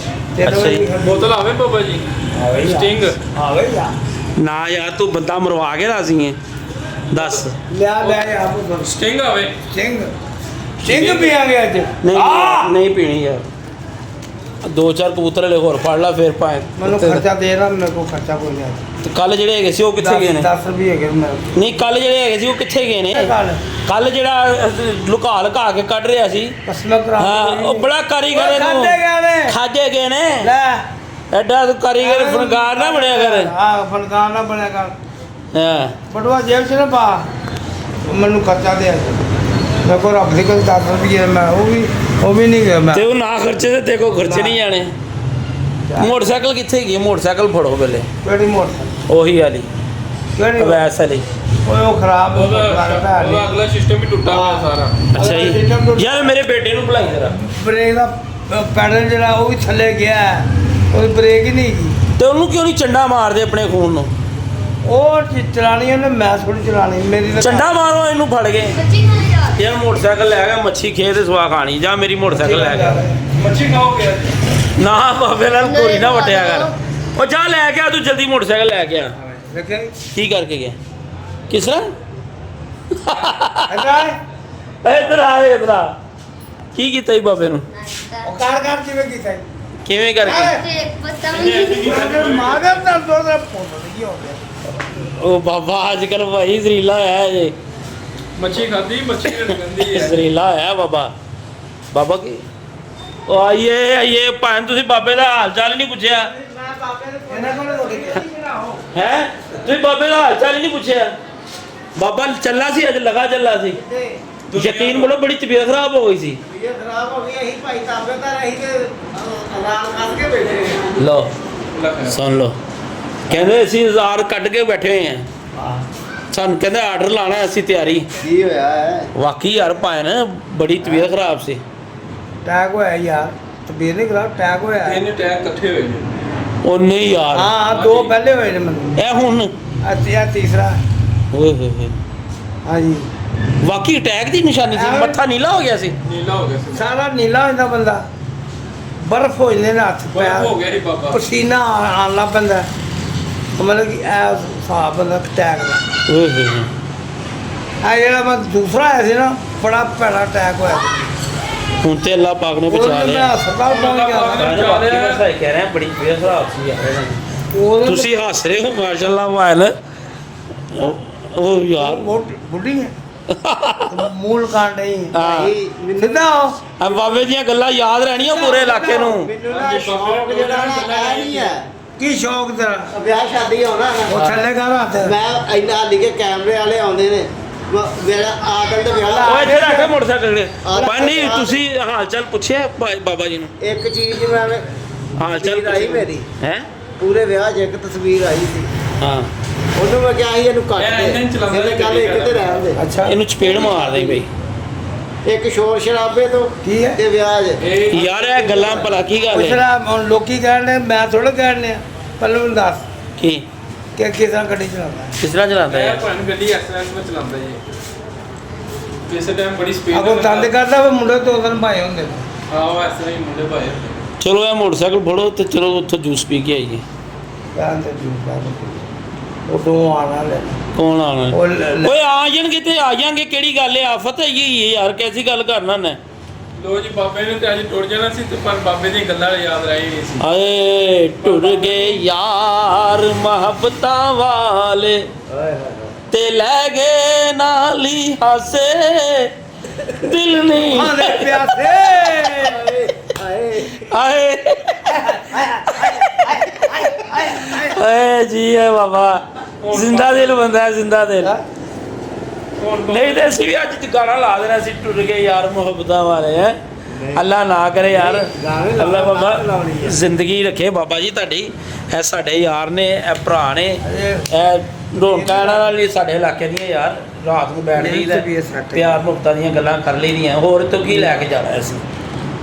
अच्छा जी।
ਬੋਤਲ ਆਵੇ ਬਾਬਾ ਜੀ ਸਟਿੰਗ।
आ गई यार
ਨਾ ਯਾਰ ਤੂੰ ਬੰਦਾ ਮਰਵਾ ਕੇ ਰਾਜ਼ੀ ਹੈ? ਦੱਸ।
ले ले आप
ਸਟਿੰਗ ਆਵੇ।
सिंह सिंह भी आ गया आज।
ਨਹੀਂ ਨਹੀਂ ਪੀਣੀ ਯਾਰ। ਦੋ ਚਾਰ ਕਬੂਤਰ ਲੈ ਹੋਰ ਫੜ ਲਾ ਫਿਰ ਭਾਵੇਂ।
मैंने खर्चा दे रहा मेरे को खर्चा कोई नहीं।
ਕੱਲ ਜਿਹੜੇ ਹੈਗੇ ਸੀ ਉਹ ਕਿੱਥੇ ਗਏ ਨੇ?
10 रुपये है मेरे
ਨਹੀਂ ਕੱਲ ਜਿਹੜੇ ਹੈਗੇ ਸੀ ਉਹ ਕਿੱਥੇ ਗਏ ਨੇ?
ਕੱਲ੍ਹ?
ਕੱਲ ਜਿਹੜਾ ਲੁਕਾ ਲੁਕਾ ਕੇ ਕੱਢ ਰਿਹਾ ਸੀ।
कसम करा
ਹਾਂ ਉਹ ਬੜਾ ਕਾਰੀਗਰ ਹੈ ਤੂੰ।
खाते गया ने
ਖਾਜੇ ਗਏ ਨੇ।
ले
ਐਡਾ ਤੂੰ ਕਾਰੀਗਰ ਫਨਕਾਰ ਨਾ ਬਣਿਆ ਕਰ।
हां फनकार ना बने कर
ਹਾਂ
बटवा जेब से ना पा मैंने खर्चा दे मेरे को रख दी कोई 10 रुपये मैं वो भी नहीं गया मैं
ਤੇ ਉਹ ਨਾ ਖਰਚੇ ਤੇ ਤੇਰੇ ਕੋ ਖਰਚੇ ਨਹੀਂ ਜਾਣੇ। ਮੋਟਰਸਾਈਕਲ ਕਿੱਥੇ ਗਈ? ਮੋਟਰਸਾਈਕਲ ਫੜੋ ਪਹਿਲੇ
केड़ी मोटर
ਉਹੀ ਵਾਲੀ
केड़ी
ਵੈਸ ਵਾਲੀ।
वो खराब हो
ਉਹਦਾ ਅਗਲਾ ਸਿਸਟਮ ਹੀ ਟੁੱਟਾ ਹੋਇਆ ਸਾਰਾ।
ਅੱਛਾ ਜੀ। ਯਾਰ ਮੇਰੇ ਬੇਟੇ ਨੂੰ ਭੁਲਾਈ ਜਰਾ।
ਬ੍ਰੇਕ ਦਾ ਪੈਡਲ ਜਿਹੜਾ ਉਹ ਵੀ ਥੱਲੇ ਗਿਆ ਹੈ। ਉਹਦੀ ਬ੍ਰੇਕ ਹੀ ਨਹੀਂ ਗਈ।
ਤੇ ਉਹਨੂੰ ਕਿਉਂ ਨਹੀਂ ਚੰਡਾ ਮਾਰਦੇ ਆਪਣੇ ਖੂਨ ਨੂੰ?
ਉਹ ਚਲਾਣੀ ਉਹਨੇ ਮੈਂ ਥੋੜੀ ਚਲਾਣੀ ਮੇਰੀ ਤਾਂ
ਚੰਡਾ ਮਾਰੋ ਇਹਨੂੰ ਫੜ ਕੇ।
सच्ची खाने जा रहे
ਯਾਰ ਮੋਟਰਸਾਈਕਲ ਲੈ ਗਿਆ ਮੱਛੀ ਖੇ ਤੇ ਸਵਾ ਖਾਣੀ। ਜਾ ਮੇਰੀ ਮੋਟਰਸਾਈਕਲ ਲੈ ਗਿਆ।
ਮੱਛੀ ਖਾਓਗੇ?
ਨਾ ਬਾਬੇ ਨਾਲ ਕੋਰੀ ਨਾ ਵਟਿਆ ਕਰ। ਉਹ ਜਾ ਲੈ ਕੇ ਆ ਤੂੰ ਜਲਦੀ ਮੋਟਰਸਾਈਕਲ ਲੈ ਕੇ ਆ।
ਦੇਖੇ
ਕੀ ਕਰਕੇ ਗਿਆ? ਕਿਸ ਤਰ੍ਹਾਂ?
ਅਗਾ
ਇੱਧਰ ਆ ਇੱਧਰ ਆ। ਕੀ ਕੀਤਾ ਜੀ ਬਾਬੇ ਨੂੰ?
ਉਹ ਕਾਰ ਕਿਵੇਂ ਕੀਤਾ
ਕਿਵੇਂ ਕਰਕੇ?
पता नहीं
ਮਾਗਰ ਦਾ ਦੋ ਦਾ ਫੋਟੋ ਨਹੀਂ ਹੋ ਗਿਆ।
ਉਹ ਬਾਬਾ ਅੱਜ ਕੱਲ ਭਾਈ ਜ਼ਰੀਲਾ ਹੈ ਜੇ।
ਮੱਛੀ ਖਾਦੀ ਮੱਛੀ ਗੰਦੀ ਹੈ।
ਜ਼ਰੀਲਾ ਹੈ ਬਾਬਾ। ਬਾਬਾ ਕੀ ਉਹ ਆਈਏ ਆਈਏ ਭਾਂ ਤੁਸੀਂ ਬਾਬੇ ਦਾ ਹਾਲ ਚਾਲ ਨਹੀਂ ਪੁੱਛਿਆ
ਇਹਨਾਂ ਕੋਲ ਰੋਟੀ
ਹੈ? ਤੁਸੀਂ ਬਾਬੇ ਦਾ ਹਾਲ ਚਾਲ ਨਹੀਂ ਪੁੱਛਿਆ? ਬਾਬਾ ਚੱਲਾ ਸੀ ਅੱਜ ਲਗਾ ਚੱਲਾ ਸੀ। ਯਕੀਨ ਕਰੋ ਬੜੀ ਤਬੀਅਤ ਖਰਾਬ ਹੋ ਗਈ ਸੀ।
ਇਹ ਖਰਾਬ ਹੋ ਗਈ ਅਸੀਂ ਭਾਈ ਤਾਬੇਦਾਰ ਅਸੀਂ ਤੇ ਆਰਾਮ ਕਰਕੇ ਬੈਠੇ
ਲੋ ਸੁਣ ਲੋ ਕਹਿੰਦੇ ਅਸੀਂ ਹਜ਼ਾਰ ਕੱਢ ਕੇ ਬੈਠੇ ਹੋਏ ਆ। ਸਾਨੂੰ ਕਹਿੰਦੇ ਆਰਡਰ ਲਾਣਾ ਅਸੀਂ ਤਿਆਰੀ
ਕੀ ਹੋਇਆ ਹੈ
ਵਾਕਈ ਯਾਰ ਭਾਵੇਂ ਨਾ ਬੜੀ ਤਬੀਅਤ ਖਰਾਬ ਸੀ
ਟੈਗ ਹੋਇਆ ਯਾਰ ਤਬੀਅਤ ਨਹੀਂ ਖਰਾਬ ਟੈਗ ਹੋਇਆ ਹੈ।
3 ਅਟੈਕ ਇਕੱਠੇ ਹੋਏ ਨੇ
ਉਹ ਨਹੀਂ ਯਾਰ
ਹਾਂ 2 ਪਹਿਲੇ ਹੋਏ ਨੇ ਮੈਨੂੰ
ਇਹ ਹੁਣ
ਅੱਛਾ ਤੀਸਰਾ
ਓਏ ਹੋਏ ਹੋਏ
ਹਾਂਜੀ
ਵਾਕਈ ਅਟੈਕ ਦੀ ਨਿਸ਼ਾਨੀ ਸੀ ਮੱਥਾ ਨੀਲਾ ਹੋ ਗਿਆ ਸੀ
ਨੀਲਾ ਹੋ ਗਿਆ ਸੀ
ਸਾਰਾ ਨੀਲਾ ਹੋ ਜਾਂਦਾ ਬੰਦਾ ਬਰਫ਼ ਹੋ ਜਾਂਦੇ ਨੇ ਹੱਥ
ਬਰਫ਼ ਹੋ
ਪੈਰ
ਗਿਆ ਸੀ ਬਾਬਾ
ਪਸੀਨਾ ਆਉਣ ਲੱਗ ਪੈਂਦਾ ਮਤਲਬ ਕਿ ਇਹ ਹਿਸਾਬ ਬੰਦਾ ਟੈਗ ਦਾ
ਓਏ ਹੋਏ ਹੋਏ
ਆ ਜਿਹੜਾ ਮੈਂ ਦੂਸਰਾ ਆਇਆ ਸੀ ਨਾ ਬੜਾ ਭੈੜਾ ਅਟੈਕ ਹੋਇਆ ਸੀ
ਹੁਣ ਤੇ ਅੱਲਾਹ ਪਾਕ ਨੇ ਬਚਾ
ਉਹਨੂੰ ਮੈਂ
ਲਿਆ
ਹਸਪਤਾਲ ਪਹੁੰਚ ਗਿਆ
ਵਾਕਈ ਮੈਂ ਸਹੀ ਕਹਿ ਰਿਹਾ ਬੜੀ ਤਬੀਅਤ ਖਰਾਬ ਸੀ ਯਾਰ ਇਹਨਾਂ ਦੀ।
ਉਹਨੂੰ
ਤੁਸੀਂ ਹੱਸ ਰਹੇ ਹੋ ਮਾਸ਼ਾਅੱਲਾ ਵਾਇਲ ਉਹ ਯਾਰ
ਬੁੱਢੀ ਹੈ ਮੂਲ ਕਾਂਡ ਹੀ
ਹਾਂ
ਸਿੱਧਾ ਹੋ
ਆ ਬਾਬੇ ਦੀਆਂ ਗੱਲਾਂ ਯਾਦ ਰਹਿਣੀਆਂ ਪੂਰੇ ਇਲਾਕੇ ਨੂੰ
ਮੈਨੂੰ ਨਾ ਸ਼ੌਕ ਜਿਹੜਾ ਨਾ ਇਹ ਨਹੀਂ ਹੈ
ਕੀ ਸ਼ੌਕ ਤੇਰਾ
ਵਿਆਹ ਸ਼ਾਦੀ ਹੋਣਾ
ਉਹ
ਨਾ
ਥੱਲੇ ਕਰ ਹੱਥ
ਮੈਂ ਇੰਨਾ ਲਿਖੇ ਕੈਮਰੇ ਵਾਲੇ ਆਉਂਦੇ ਨੇ ਵੇਲਾ ਆਦਲ ਤੇ ਵੇਲਾ
ਓਏ ਇੱਥੇ ਰੱਖ ਮੋਟਰਸਾਈਕਲ ਤੇ ਪਰ ਨਹੀਂ ਤੁਸੀਂ ਹਾਲ ਚਾਲ ਪੁੱਛਿਆ ਬਾਬਾ ਜੀ ਨੂੰ
ਇੱਕ ਚੀਜ਼ ਮੈਂ
ਹਾਲ ਚਾਲ
ਆਈ ਮੇਰੀ
ਹੈ
ਪੂਰੇ ਵਿਆਹ 'ਚ ਇੱਕ ਤਸਵੀਰ ਆਈ ਸੀ
ਹਾਂ
ਉਹਨੂੰ ਮੈਂ ਕਿਹਾ ਸੀ ਇਹਨੂੰ ਕੱਟ
ਇਹ
ਦੇ
ਇੰਜਣ ਚਲਾਉਂਦਾ
ਇਹਨੇ ਕੱਲ ਇੱਕ ਤੇ ਰਹਿਣ ਦੇ
ਅੱਛਾ
ਇਹਨੂੰ ਚਪੇੜ ਮਾਰ ਦੇ ਬਈ
ਇੱਕ ਸ਼ੋਰ ਸ਼ਰਾਬੇ ਤੋਂ
ਕੀ ਹੈ
ਤੇ ਵਿਆਹ 'ਚ
ਇਹ
ਯਾਰ ਇਹ ਗੱਲਾਂ ਭਲਾ ਕੀ ਗੱਲ ਹੈ
ਪੁੱਛਣਾ ਹੁਣ ਲੋਕੀ ਕਹਿਣ ਮੈਂ ਥੋੜਾ ਕਹਿਣ ਡਿਆ ਪਹਿਲਾਂ ਮੈਨੂੰ ਦੱਸ
ਕੀ
ਕਿ ਕਿਸ ਤਰ੍ਹਾਂ ਗੱਡੀ ਚਲਾਉਂਦਾ
ਕਿਸ ਤਰ੍ਹਾਂ ਚਲਾਉਂਦਾ
ਇਹ
ਯਾਰ
ਭੈਣ ਗੱਡੀ ਐਕਸੀਡੈਂਟ ਵਿੱਚ ਚਲਾਉਂਦਾ ਜੀ ਕਿਸੇ ਟਾਈਮ ਬੜੀ ਸਪੀਡ
ਅਗੋ ਦੰਦ ਕਰਦਾ ਵਾ ਮੁੰਡੇ 2 ਦਿਨ ਭਾਏ ਹੁੰਦੇ ਨੇ
ਆਹ ਐਸੇ ਹੀ ਮੁੰਡੇ ਭਾਏ
ਚਲੋ ਇਹ ਮੋਟਰਸਾਈਕਲ ਫੜੋ ਤੇ ਚਲੋ ਉੱਥੋਂ ਜੂਸ ਪੀ ਕੇ ਆਈਏ
ਕਹਿਣ ਤੇ ਜੂ ਉਹ ਦੋ ਆਣਾ ਲੈ
ਕੌਣ ਆਣਾ
ਉਹ ਲੈ-
ਓਏ ਆ ਜਾਣਗੇ ਤੇ ਆ ਜਾਣਗੇ ਕਿਹੜੀ ਗੱਲ ਹੈ ਆਫਤ ਹੈਗੀ ਹੈ ਯਾਰ ਕੈਸੀ ਗੱਲ ਕਰਨਾ ਨੇ
ਲੋ ਜੀ ਬਾਬੇ ਨੇ ਤੇ ਅੱਜ ਟੁੱਟ ਜਾਣਾ ਸੀ ਤੇ ਪਰ ਬਾਬੇ ਦੀਆਂ ਗੱਲਾਂ ਯਾਦ ਰਹਿ ਨਹੀਂ ਸੀ
ਆਏ ਟੁਰ ਗਏ ਯਾਰ ਮੁਹੱਬਤਾਂ ਵਾਲੇ ਤੇ ਲੈ ਗਏ ਨਾਲ ਹੀ ਹਾਸੇ ਦਿਲ ਨਹੀਂ
ਆਂਦੇ ਪਿਆਸੇ
ਹਾਏ
ਆਏ ਏ ਜੀ ਹੈ ਬਾਬਾ ਜ਼ਿੰਦਾ ਦਿਲ ਬੰਦਾ ਹੈ ਜ਼ਿੰਦਾ ਦਿਲ ਨਹੀਂ ਤੇ ਅਸੀਂ ਵੀ ਅੱਜ ਗਾਣਾ ਲਾ ਦੇਣਾ ਸੀ ਟੁੱਟ ਗਏ ਯਾਰ ਮੁਹੱਬਤਾਂ ਵਾਲੇ ਹੈ ਅੱਲਾ ਨਾ ਕਰੇ ਯਾਰ
ਗਾਣੇ ਲਾ-
ਅੱਲਾ ਬਾਬਾ
ਲਾਉਣੀ ਹੈ।
ਜ਼ਿੰਦਗੀ ਰੱਖੇ ਬਾਬਾ ਜੀ ਤੁਹਾਡੀ ਇਹ ਸਾਡੇ ਯਾਰ ਨੇ ਇਹ ਭਰਾ ਨੇ ਇਹ ਰੌਣਕਾਂ ਇਹਨਾਂ ਨਾਲ ਹੀ ਸਾਡੇ ਇਲਾਕੇ ਦੀਆਂ ਯਾਰ ਰਾਤ ਨੂੰ ਬੈਠ
ਮੇਰੀ
ਜੀਦਾ
ਤਬੀਅਤ ਸੈੱਟ ਹੈ।
ਪਿਆਰ ਮੁਹੱਬਤਾਂ ਦੀਆਂ ਗੱਲਾਂ ਕਰ ਲਈਆਂ ਹੋਰ ਤੋਂ ਕੀ ਲੈ ਕੇ ਜਾਣਾ ਅਸੀਂ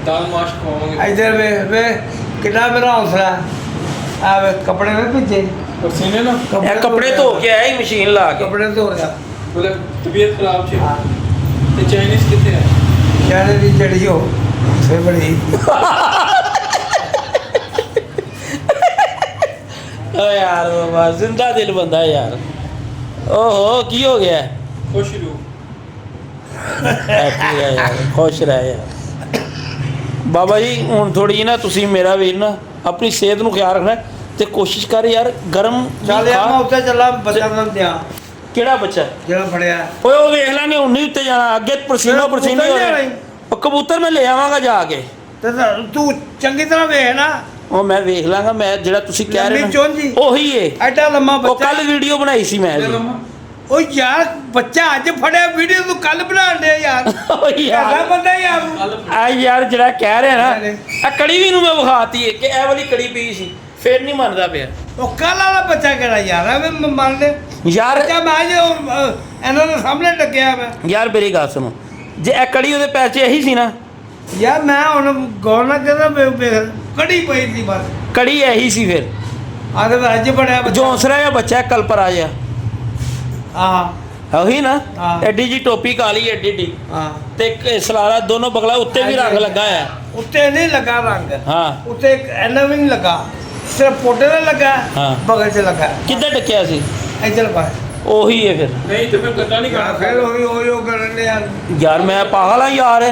ਦਾਲ ਮਾਸ਼ ਖਵਾਵਾਂਗੇ
ਇਧਰ ਵੇ ਕਿੰਨਾ ਮੇਰਾ ਹੌਸਲਾ ਆ ਵੇ ਕੱਪੜੇ ਨੇ ਭਿੱਜੇ
ਪਸੀਨੇ ਨਾ
ਇਹ ਕੱਪੜੇ ਧੋ ਕੇ ਆਇਆ ਹੀ ਮਸ਼ੀਨ ਲਾ ਕੇ
ਕੱਪੜੇ ਧੋ ਰਿਹਾ
ਬੋਲੇ ਤਬੀਅਤ ਖਰਾਬ ਸੀ
ਹਾਂ
ਤੇ ਚਾਈਨੀਜ਼ ਕਿੱਥੇ ਹੈ
ਜਾਣੇ ਦੀ ਜੜੀ ਹੋ ਸੇ ਬੜੀ
ਓ ਯਾਰ ਬਾਬਾ ਜ਼ਿੰਦਾ ਦਿਲ ਬੰਦਾ ਯਾਰ ਓਹੋ ਕੀ ਹੋ ਗਿਆ
ਖੁਸ਼ ਰੂ
ਹੈਪੀ ਹੈ ਯਾਰ ਖੁਸ਼ ਰਹਿ ਯਾਰ ਬਾਬਾ ਜੀ ਹੁਣ ਥੋੜੀ ਜਿਹੀ ਨਾ ਤੁਸੀਂ ਮੇਰਾ ਵੀਰ ਨਾ ਆਪਣੀ ਸਿਹਤ ਨੂੰ ਖਿਆਲ ਰੱਖਣਾ ਤੇ ਕੋਸ਼ਿਸ਼ ਕਰ ਯਾਰ ਗਰਮ ਵੀ
ਚੱਲ ਯਾਰ
ਖਾ।
ਮੈਂ ਉੱਤੇ ਚੱਲਾਂ ਬੱਚਾ ਨੂੰ ਦਿਆਂ
ਕਿਹੜਾ ਬੱਚਾ
ਜਿਹੜਾ ਫੜਿਆ
ਓਏ ਉਹ ਵੇਖ ਲਾਂਗੇ ਹੁਣ ਨਹੀਂ ਉੱਤੇ ਜਾਣਾ ਅੱਗੇ ਪਰਸੀਨੋ ਪਰਸੀਨੀ ਹੋ
ਕਬੂਤਰ
ਰਿਹਾ
ਲਿਆਉਣਾ
ਉਹ ਕਬੂਤਰ ਮੈਂ ਲੈ ਆਵਾਂਗਾ ਜਾ ਕੇ
ਤੇ ਤੂੰ ਚੰਗੀ ਤਰ੍ਹਾਂ ਵੇਖ ਨਾ
ਉਹ ਮੈਂ ਵੇਖ ਲਾਂਗਾ ਮੈਂ ਜਿਹੜਾ ਤੁਸੀਂ ਕਹਿ ਰਹੇ
ਲੰਮੀ ਚੁੰਝ
ਹੋ ਉਹੀ ਏ
ਐਡਾ ਲੰਮਾ
ਉਹ
ਬੱਚਾ
ਕੱਲ ਵੀਡੀਓ ਬਣਾਈ ਸੀ ਮੈਂ ਜੀ
ਉਹ ਯਾਰ ਬੱਚਾ ਅੱਜ ਫੜਿਆ ਵੀਡੀਓ ਤੂੰ ਕੱਲ ਬਣਾਉਣ ਦੇ ਯਾਰ
ਓ ਯਾਰ
ਐਸਾ ਬੰਦਾ ਯਾਰ
ਆ ਯਾਰ ਜਿਹੜਾ ਕਹਿ ਰਿਹਾ ਨਾ ਆ ਕੜੀ ਵੀ ਨੂੰ ਮੈਂ ਵਿਖਾਤੀ ਏ ਕਿ ਇਹ ਵਾਲੀ ਕੜੀ ਪਈ ਸੀ ਫੇਰ ਨਹੀਂ ਮੰਨਦਾ ਪਿਆ
ਉਹ ਕੱਲ ਵਾਲਾ ਬੱਚਾ ਕਿਹੜਾ ਯਾਰ ਐਵੇਂ ਮੰਨ ਲੈ
ਯਾਰ
ਬੱਚਾ ਮੈਂ ਜੋ ਇਹਨਾਂ ਦੇ ਸਾਹਮਣੇ ਲੱਗਿਆ ਮੈਂ
ਯਾਰ ਮੇਰੀ ਗੱਲ ਸੁਣੋ ਜੇ ਇਹ ਕੜੀ ਉਹਦੇ ਪੈਰ 'ਚ ਇਹੀ ਸੀ ਨਾ
ਯਾਰ ਮੈਂ ਹੁਣ ਗੌਰ ਨਾ ਕਰਦਾ ਵੇਖ ਕੜੀ ਪਈ ਸੀ ਬਸ
ਕੜੀ ਇਹੀ ਸੀ ਫਿਰ
ਆਦੇ ਅੱਜ ਬੜਿਆ ਬੱਚਾ
ਜੌਂਸਰਾ ਜਿਹਾ ਬੱਚਾ ਕਲਪਰ ਆ ਜਾ
ਹਾਂ
ਉਹੀ ਨਾ
ਹਾਂ।
ਐਡੀ ਜੀ ਟੋਪੀ ਕਾਲੀ ਐਡੀ ਡੀ
ਹਾਂ
ਤੇ ਇੱਕ ਸਲਾਰਾ ਦੋਨੋਂ ਬਗਲਾ ਉੱਤੇ ਵੀ ਰੰਗ ਲੱਗਾ ਆ
ਉੱਤੇ ਨਹੀਂ ਲੱਗਾ ਰੰਗ
ਹਾਂ
ਉੱਤੇ ਐਨਾ ਵੀ ਨਹੀਂ ਲੱਗਾ ਸਿਰਫ ਪੋਟੇ ਦਾ ਲੱਗਾ
ਹਾਂ।
ਬਗਲ 'ਚ ਲੱਗਾ
ਕਿੱਦਾਂ ਟਕਿਆ ਸੀ
ਇੱਧਰ ਪਾ
ਉਹੀ ਹੈ ਫਿਰ
ਨਹੀਂ ਤੇ ਫਿਰ ਗੱਲਾਂ ਨਹੀਂ
ਫਿਰ
ਕਰਨਾ
ਉਹ ਕਰਨ ਦੇ ਯਾਰ
ਯਾਰ ਮੈਂ ਪਾਗਲ ਆ ਯਾਰ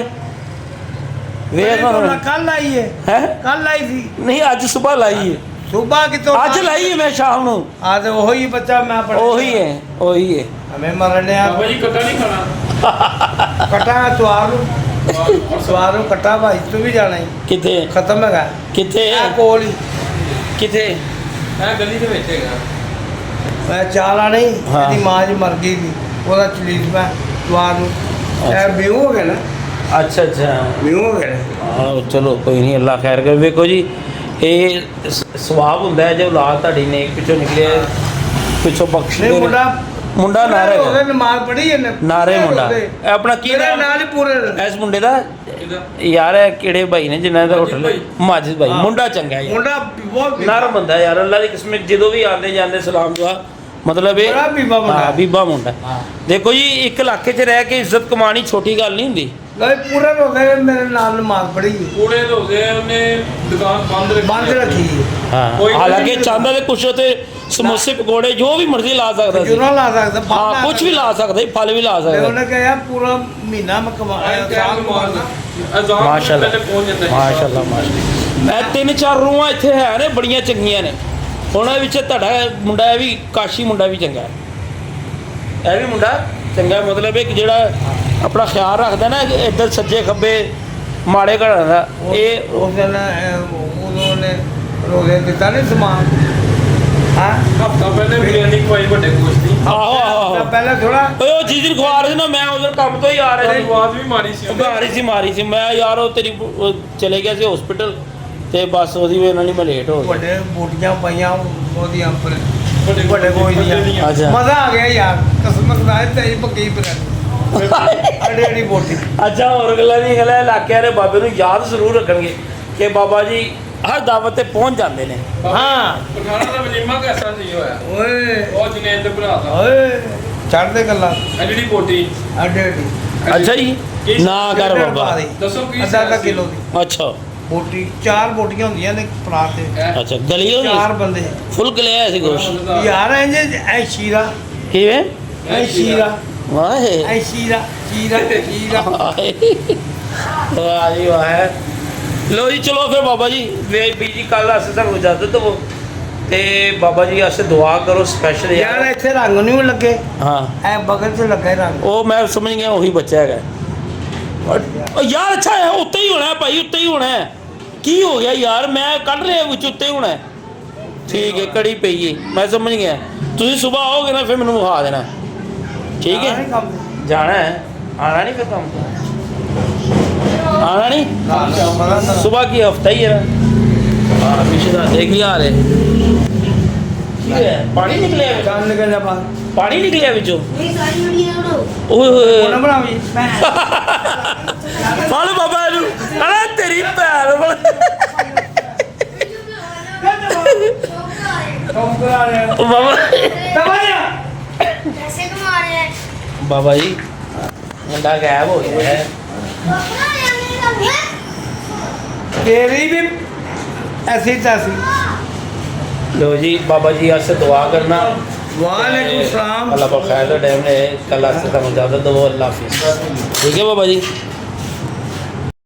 ਵੇਖ ਹੁਣ
ਕੱਲ ਆਈ ਹੈ
ਹੈ
ਕੱਲ ਆਈ ਸੀ
ਨਹੀਂ ਅੱਜ ਸਵੇਰ ਲਾਈ ਹੈ
ਸੁਬਾ ਕਿਤੋਂ
ਅੱਜ ਲਾਈ ਹੈ ਮੈਂ ਸ਼ਾਮ ਨੂੰ
ਆ ਤੇ ਉਹੀ ਬੱਚਾ ਮੈਂ ਪੜ੍ਹ
ਉਹੀ ਹੈ
ਹਮੇ ਮਰਨੇ ਆ
ਬਾਬਾ ਜੀ ਕੱਟਾ ਨਹੀਂ ਖਾਣਾ
ਕਟਾ ਸਵਾਰ ਨੂੰ ਕਟਾ ਭਾਈ ਤੂੰ ਵੀ ਜਾਣਾ ਹੀ
ਕਿੱਥੇ
ਖਤਮ ਹੈਗਾ
ਕਿੱਥੇ
ਇਹ ਕੋਲ ਹੀ
ਕਿੱਥੇ
ਇਹ ਗਲੀ ਦੇ ਵਿੱਚ ਹੈਗਾ
ਮੈਂ ਚਾਲਾ ਨਹੀਂ
ਹਾਂ।
ਇਹਦੀ ਮਾਂ ਜੀ ਮਰ ਗਈ ਸੀ ਉਹਦਾ ਚਲੀਸ ਮੈਂ ਸਵਾਰ ਨੂੰ ਇਹ ਬਿਊ ਹੋ ਗਿਆ ਨਾ
ਅੱਛਾ
ਬਿਊ ਹੋ ਗਿਆ
ਆਹੋ ਚਲੋ ਕੋਈ ਨਹੀਂ ਅੱਲਾ ਖੈਰ ਕਰੇ ਵੇਖੋ ਜੀ ਇਹ ਸਵਾਬ ਹੁੰਦਾ ਹੈ ਜੇ ਔਲਾਦ ਤੁਹਾਡੀ ਨੇਕ ਪਿੱਛੋਂ ਨਿਕਲੇ ਪਿੱਛੋਂ ਬਖਸ਼
ਨਹੀਂ
ਦੇ
ਮੁੰਡਾ
ਮੁੰਡਾ ਨਾਰੇ
ਉਹਦੇ ਨਮਾਜ਼ ਪੜ੍ਹੀ ਇਹਨੇ
ਨਾਰੇ ਮੁੰਡਾ ਇਹ ਆਪਣਾ ਕੀ
ਮੇਰੇ
ਨਾਮ
ਨਾਲ ਹੀ ਪੂਰੇ
ਇਸ ਮੁੰਡੇ ਦਾ ਯਾਰ ਇਹ ਕਿਹੜੇ ਭਾਈ ਨੇ ਜਿਨ੍ਹਾਂ ਦਾ ਹੋਟਲ ਮਾਜਿਦ ਭਾਈ ਮੁੰਡਾ ਚੰਗਾ ਯਾਰ
ਮੁੰਡਾ ਬਹੁਤ
ਨਰਮ ਬੰਦਾ ਯਾਰ ਅੱਲਾ ਦੀ ਕਿਸਮਤ ਜਦੋਂ ਵੀ ਆਉਂਦੇ ਜਾਂਦੇ ਸਲਾਮ ਦੁਆ ਮਤਲਬ ਇਹ
ਬੜਾ ਬੀਬਾ ਮੁੰਡਾ।
ਹਾਂ, ਬੀਬਾ ਮੁੰਡਾ ਦੇਖੋ ਜੀ ਇੱਕ ਇਲਾਕੇ 'ਚ ਰਹਿ ਕੇ ਇੱਜ਼ਤ ਕਮਾਣੀ ਛੋਟੀ ਗੱਲ ਨਹੀਂ ਹੁੰਦੀ
ਨਹੀਂ ਪੂਰੇ ਰੋਜ਼ੇ ਮੇਰੇ ਨਾਲ ਨਮਾਜ਼ ਪੜ੍ਹੀ
ਕੂੜੇ ਧੋਦੇ ਉਹਨੇ ਦੁਕਾਨ
ਬੰਦ ਰੱਖੀ
ਹਾਂ
ਕੋਈ ਗੱਲ
ਹਾਲਾਂਕਿ
ਨਹੀਂ।
ਚਾਹੁੰਦਾ ਤੇ ਕੁਛ ਤੇ ਸਮੋਸੇ ਪਕੌੜੇ ਜੋ ਵੀ ਮਰਜ਼ੀ ਲਾ ਸਕਦਾ ਸੀ
ਜੁਰਾ ਲਾ ਸਕਦਾ
ਹਾਂ ਕੁਝ ਵੀ ਲਾ ਸਕਦਾ ਸੀ, ਫਲ ਵੀ ਲਾ
ਤੇ
ਸਕਦਾ
ਉਹਨੇ ਕਿਹਾ ਪੂਰਾ ਮਹੀਨਾ ਮੈਂ ਕਮਾਇਆ ਸਾਲ ਕਮਾਉਣਾ
ਅਜ਼ਾਨ
ਮਾਸ਼ਾਅੱਲਾ
ਪਹਿਲੇ ਪਹੁੰਚ ਜਾਂਦਾ ਸੀ।
ਮਾਸ਼ਾਅੱਲਾ ਮਾਸ਼ਾਅੱਲਾ ਇਹ ਤਿੰਨ ਚਾਰ ਰੂਹਾਂ ਇੱਥੇ ਹੈ ਨੇ ਬੜੀਆਂ ਚੰਗੀਆਂ ਨੇ ਉਹਨਾਂ ਵਿੱਚ ਤੁਹਾਡਾ ਮੁੰਡਾ ਇਹ ਵੀ ਕਾਸ਼ੀ ਮੁੰਡਾ ਵੀ ਚੰਗਾ ਹੈ ਇਹ ਵੀ ਮੁੰਡਾ ਚੰਗਾ ਮਤਲਬ ਇੱਕ ਜਿਹੜਾ ਆਪਣਾ ਖਿਆਲ ਰੱਖਦਾ ਨਾ ਇੱਧਰ ਸੱਜੇ ਖੱਬੇ ਮਾੜੇ ਘਰਾਂ ਦਾ ਇਹ
ਉਸ ਦਿਨ ਉਦੋਂ ਨੇ ਰੋਜ਼ੇ ਦਿੱਤਾ ਨਹੀਂ ਸਮਾਨ ਹਾਂ
ਹਫਤਾ ਪਹਿਲੇ ਬਿਰਿਆਨੀ ਖਵਾਈ ਵੱਡੇ ਕੋਚ ਦੀ
ਆਹੋ ਆਹੋ
ਤਾਂ ਪਹਿਲਾਂ ਥੋੜਾ
ਓਏ ਉਹ ਜਿਸ ਦਿਨ ਖਵਾ ਰਹੇ ਸੀ ਨਾ ਮੈਂ ਉਧਰ ਕੰਮ ਤੋਂ ਹੀ ਆ ਰਿਹਾ ਸੀ
ਆਵਾਜ਼ ਵੀ ਮਾਰੀ ਸੀ ਉਹਨੇ।
ਮਾਰੀ ਸੀ ਮੈਂ ਯਾਰ ਉਹ ਤੇਰੀ ਉਹ ਚਲੇ ਗਿਆ ਸੀ ਹਸਪੀਟਲ ਤੇ ਬਸ ਉਹਦੀ ਵਜ੍ਹਾ ਨਾਲ ਹੀ ਮੈਂ ਲੇਟ ਹੋ ਗਿਆ
ਵੱਡੇ ਬੂਟੀਆਂ ਪਾਈਆਂ ਉਹਦੀਆਂ ਉੱਪਰ
ਵੱਡੇ
ਵੱਡੇ ਕੋਈ ਦੀਆਂ
ਅੱਛਾ।
ਮਜ਼ਾ ਆ ਗਿਆ ਯਾਰ ਕਿਸਮਤ ਦਾ ਹੈ ਤੇ ਪੱਕੀ ਬਰੈਡ ਅੜੇ ਅੜੀ ਬੋਟੀ
ਅੱਛਾ ਹੋਰ ਗੱਲਾਂ ਨਹੀਂ ਗੱਲਾਂ ਇਲਾਕਿਆਂ ਦੇ ਬਾਬੇ ਨੂੰ ਯਾਦ ਜ਼ਰੂਰ ਰੱਖਣਗੇ ਕਿ ਬਾਬਾ ਜੀ ਹਰ ਦਾਵਤ ਤੇ ਪਹੁੰਚ ਜਾਂਦੇ ਨੇ
ਹਾਂ
ਪਠਾਣਾ ਦਾ ਵਲੀਮਾ ਕਿਸਾ ਨਹੀਂ ਹੋਇਆ
ਓਏ
ਉਹ ਜਨੇਦ ਦੇ ਭਰਾ ਦਾ
ਓਏ ਛੱਡ ਦੇ ਗੱਲਾਂ
ਇਹ ਜਿਹੜੀ ਬੋਟੀ
ਅੜੇ ਅੜੀ
ਅੱਛਾ ਜੀ ਨਾ ਕਰ ਬਾਬਾ
ਦੱਸੋ ਕੀ
ਅੱਧਾ ਅੱਧਾ ਕਿਲੋ ਦੀ
ਅੱਛਾ
ਬੋਟੀ 4 ਬੋਟੀਆਂ ਹੁੰਦੀਆਂ ਨੇ ਪਰਾਤ ਤੇ
ਅੱਛਾ ਗਲੀ ਹੋ
4 ਬੰਦੇ
ਫੁੱਲ ਗਲਿਆ ਸੀ ਗੋਸ਼ਤ
ਯਾਰ ਐ ਸ਼ੀਰਾ
ਕਿਵੇਂ
ਐ ਸ਼ੀਰਾ
ਵਾਹੇ
ਐ ਸ਼ੀਰਾ ਸ਼ੀਰਾ ਸ਼ੀਰਾ
ਵਾਹ ਜੀ ਵਾਹ ਲੋ ਜੀ ਚਲੋ ਫਿਰ ਬਾਬਾ ਜੀ ਵੇ ਬੀਜੀ ਕੱਲ ਅਸੀਂ ਤੁਹਾਨੂੰ ਇਜਾਜ਼ਤ ਦਵੋ ਤੇ ਬਾਬਾ ਜੀ ਵਾਸਤੇ ਦੁਆ ਕਰੋ ਸਪੈਸ਼ਲ
ਯਾਰ ਇੱਥੇ ਰੰਗ ਨਹੀਂ ਲੱਗੇ
ਹਾਂ
ਐ ਬਗਲ 'ਚ ਲੱਗਾ ਰੰਗ
ਉਹ ਮੈਂ ਸਮਝ ਗਿਆ ਉਹੀ ਬੱਚਾ ਹੈਗਾ ਉਹ ਯਾਰ ਅੱਛਾ ਹੈ ਉੱਤੇ ਹੀ ਹੋਣਾ ਭਾਈ ਉੱਤੇ ਹੀ ਹੋਣਾ ਹੈ। ਕੀ ਹੋ ਗਿਆ ਯਾਰ ਮੈਂ ਕੱਢ ਰਿਹਾ ਵਿੱਚ ਉੱਤੇ ਹੀ ਹੋਣਾ ਹੈ। ਠੀਕ ਹੈ ਕੜੀ ਪਈ ਹੈ ਮੈਂ ਸਮਝ ਗਿਆ ਤੁਸੀਂ ਸਵੇਰ ਆਓਗੇ ਨਾ ਫਿਰ ਮੈਨੂੰ ਵਿਖਾ ਦੇਣਾ ਠੀਕ
ਨਹੀਂ
ਹੈ
ਕੰਮ
ਜਾਣਾ ਹੈ ਆਣਾ ਨਹੀਂ ਫਿਰ ਕੰਮ ਤੋਂ ਆਣਾ ਨਹੀਂ सुबह की हफ्ता ही है हाँ पीछे का देख लिया अरे पानी निकले
ਕੰਮ ਨਿਕਲ ਜਾ ਬਾਹਰ
पानी निकले बिचो
ਇਹ ਸਾਰੀ ਵੀਡੀਓ ਬਣਾਓ
ओए
ਕੋਣ
होए
ਬਣਾਵੀ
फल बाबा नु अरे तेरी पैर
ਕੰਮ ਕਰਾ ਰਿਹਾ
बाबा
ਦਵਾਈਆਂ
ਪੈਸੇ ਕਮਾ ਰਹੇ ਹੈ
बाबा जी मुंडा गायब हो गया है
ਬਾਬਾ ਯਾਨੀ ਲੱਗਿਆ
ਤੇਰੀ ਵੀ ਐਸੀ ਤੈਸੀ
लो जी बाबा जी आज से दुआ करना
ਵਾਲੇकुम सलाम
अल्लाह पर खैर का टाइम है कल आज से इजाजत दो अल्लाह हाफिज़ ठीक है बाबा जी